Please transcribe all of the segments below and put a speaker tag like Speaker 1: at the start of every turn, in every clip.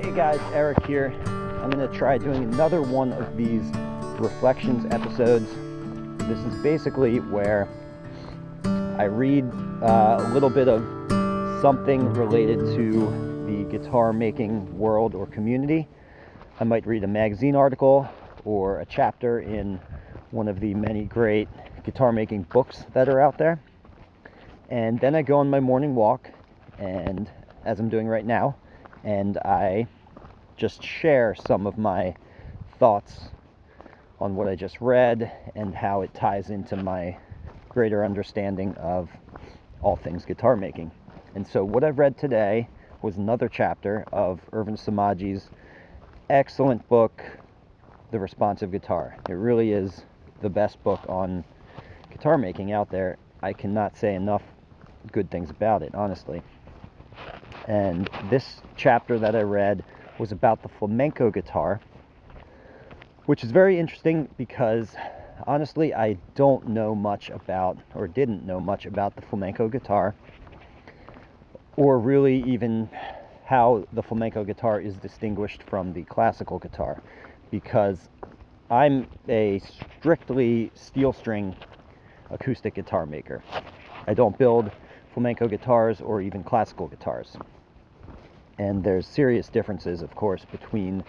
Speaker 1: Hey guys, Eric here. I'm going to try doing another one of these reflections episodes. This is basically where I read a little bit of something related to the guitar making world or community. I might read a magazine article or a chapter in one of the many great guitar making books that are out there. And then I go on my morning walk, and as I'm doing right now, and I just share some of my thoughts on what I just read and how it ties into my greater understanding of all things guitar making. And so what I've read today was another chapter of Irvin Samaji's excellent book, The Responsive Guitar. It really is the best book on guitar making out there. I cannot say enough good things about it, honestly. And this chapter that I read was about the flamenco guitar, which is very interesting because honestly I don't know much about, or didn't know much about, the flamenco guitar, or really even how the flamenco guitar is distinguished from the classical guitar, because I'm a strictly steel string acoustic guitar maker. I don't build flamenco guitars or even classical guitars. And there's serious differences, of course, between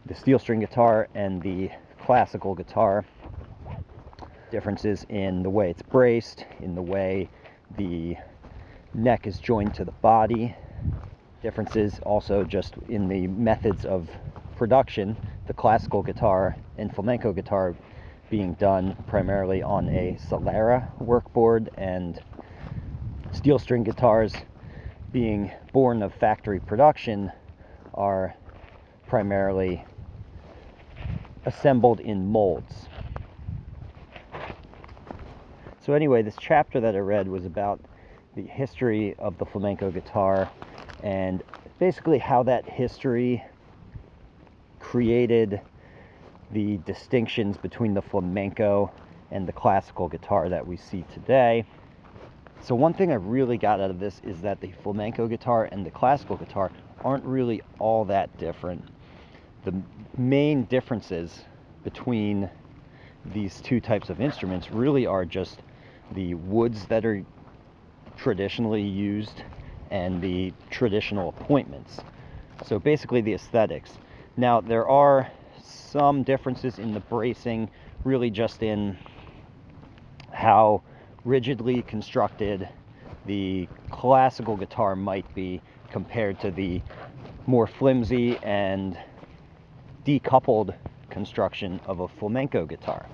Speaker 1: the steel string guitar and the classical guitar. Differences in the way it's braced, in the way the neck is joined to the body. Differences also just in the methods of production. The classical guitar and flamenco guitar being done primarily on a Solera workboard, and steel string guitars being born of factory production are primarily assembled in molds. So anyway, this chapter that I read was about the history of the flamenco guitar and basically how that history created the distinctions between the flamenco and the classical guitar that we see today. So one thing I really got out of this is that the flamenco guitar and the classical guitar aren't really all that different. The main differences between these two types of instruments really are just the woods that are traditionally used and the traditional appointments. So basically the aesthetics. Now there are some differences in the bracing, really just in how rigidly constructed the classical guitar might be compared to the more flimsy and decoupled construction of a flamenco guitar.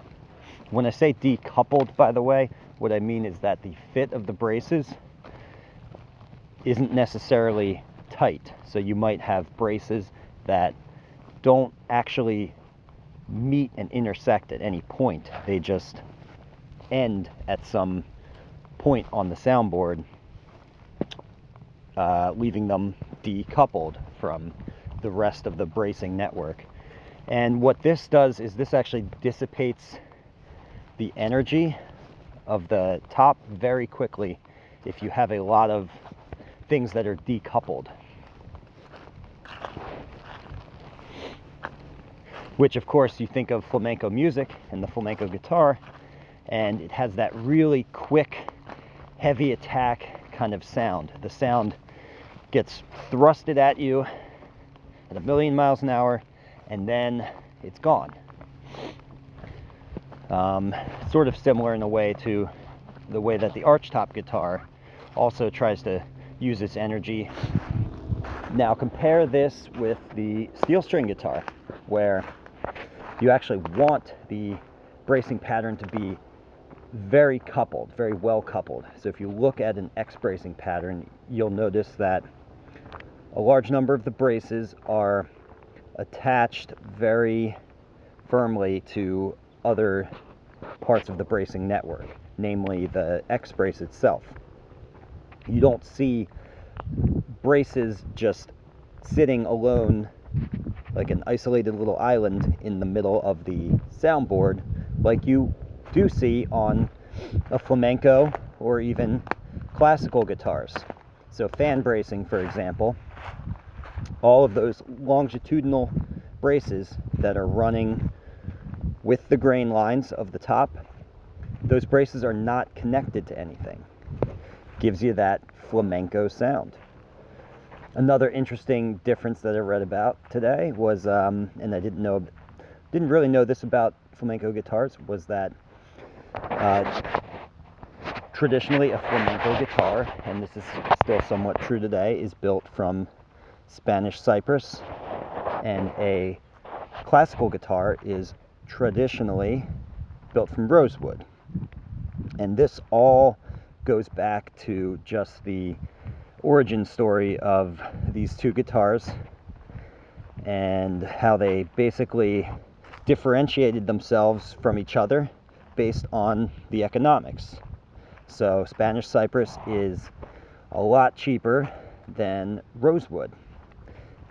Speaker 1: When I say decoupled, by the way, what I mean is that the fit of the braces isn't necessarily tight. So you might have braces that don't actually meet and intersect at any point. They just end at some point on the soundboard, leaving them decoupled from the rest of the bracing network. And what this does is this actually dissipates the energy of the top very quickly if you have a lot of things that are decoupled. Which, of course, you think of flamenco music and the flamenco guitar, and it has that really quick, heavy attack kind of sound. The sound gets thrusted at you at 1,000,000 miles an hour, and then it's gone. Sort of similar in a way to the way that the archtop guitar also tries to use its energy. Now compare this with the steel string guitar, where you actually want the bracing pattern to be very coupled, very well coupled. So if you look at an X bracing pattern, you'll notice that a large number of the braces are attached very firmly to other parts of the bracing network, namely the X brace itself. You don't see braces just sitting alone like an isolated little island in the middle of the soundboard like you do see on a flamenco or even classical guitars. So fan bracing, for example, all of those longitudinal braces that are running with the grain lines of the top, those braces are not connected to anything. Gives you that flamenco sound. Another interesting difference that I read about today was, and I didn't really know this about flamenco guitars, was that traditionally a flamenco guitar, and this is still somewhat true today, is built from Spanish cypress, and a classical guitar is traditionally built from rosewood. And this all goes back to just the origin story of these two guitars and how they basically differentiated themselves from each other based on the economics. So Spanish cypress is a lot cheaper than rosewood.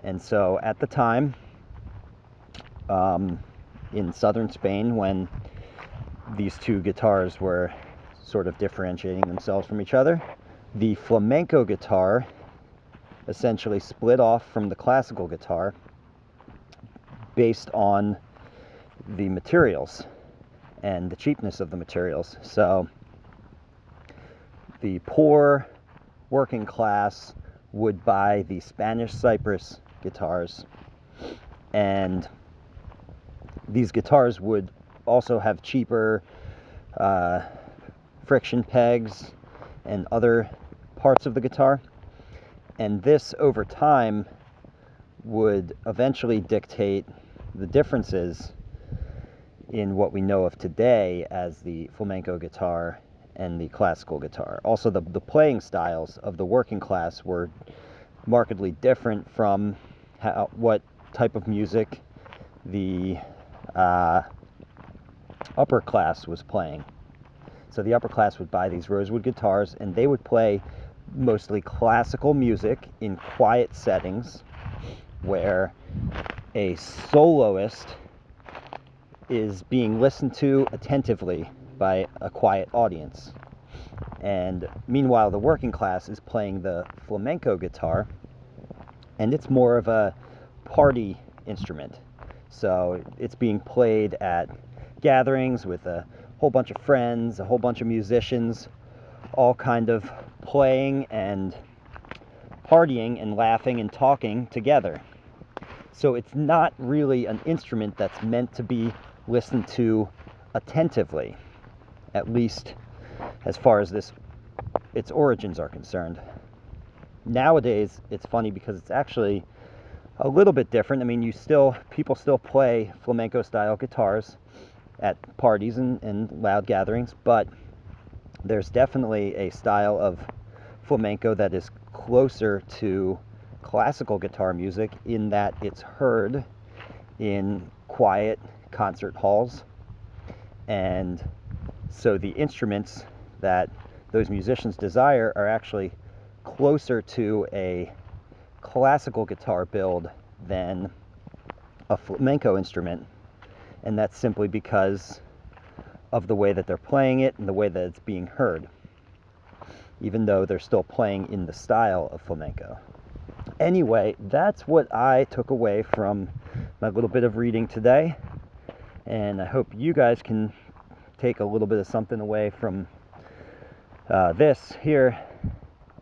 Speaker 1: And so at the time, in southern Spain, when these two guitars were sort of differentiating themselves from each other, the flamenco guitar essentially split off from the classical guitar based on the materials and the cheapness of the materials. So the poor working class would buy the Spanish cypress guitars, and these guitars would also have cheaper friction pegs and other parts of the guitar, and this over time would eventually dictate the differences in what we know of today as the flamenco guitar and the classical guitar. Also, the playing styles of the working class were markedly different from what type of music the upper class was playing. So the upper class would buy these rosewood guitars, and they would play mostly classical music in quiet settings where a soloist is being listened to attentively by a quiet audience. And meanwhile, the working class is playing the flamenco guitar, and it's more of a party instrument. So it's being played at gatherings with a whole bunch of friends, a whole bunch of musicians, all kind of playing and partying and laughing and talking together. So it's not really an instrument that's meant to be listened to attentively, at least as far as its origins are concerned. Nowadays, it's funny because it's actually a little bit different. I mean, people still play flamenco style guitars at parties and loud gatherings, but there's definitely a style of flamenco that is closer to classical guitar music in that it's heard in quiet concert halls. And so the instruments that those musicians desire are actually closer to a classical guitar build than a flamenco instrument. And that's simply because of the way that they're playing it and the way that it's being heard, even though they're still playing in the style of flamenco. Anyway, that's what I took away from my little bit of reading today, and I hope you guys can take a little bit of something away from this here.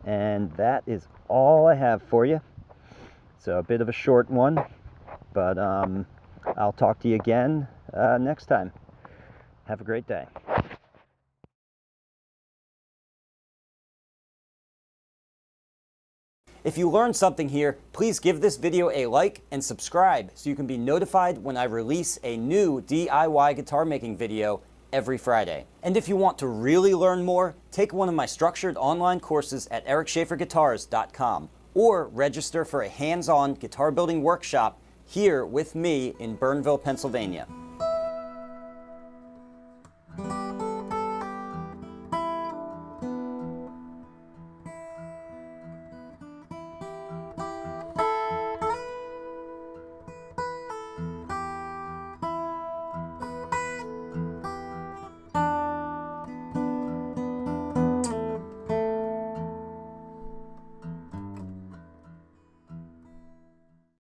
Speaker 1: And that is all I have for you. So a bit of a short one, but I'll talk to you again next time. Have a great day. If you learned something here, please give this video a like and subscribe so you can be notified when I release a new DIY guitar making video every Friday. And if you want to really learn more, take one of my structured online courses at ericschaferguitars.com or register for a hands-on guitar building workshop here with me in Burnville, Pennsylvania.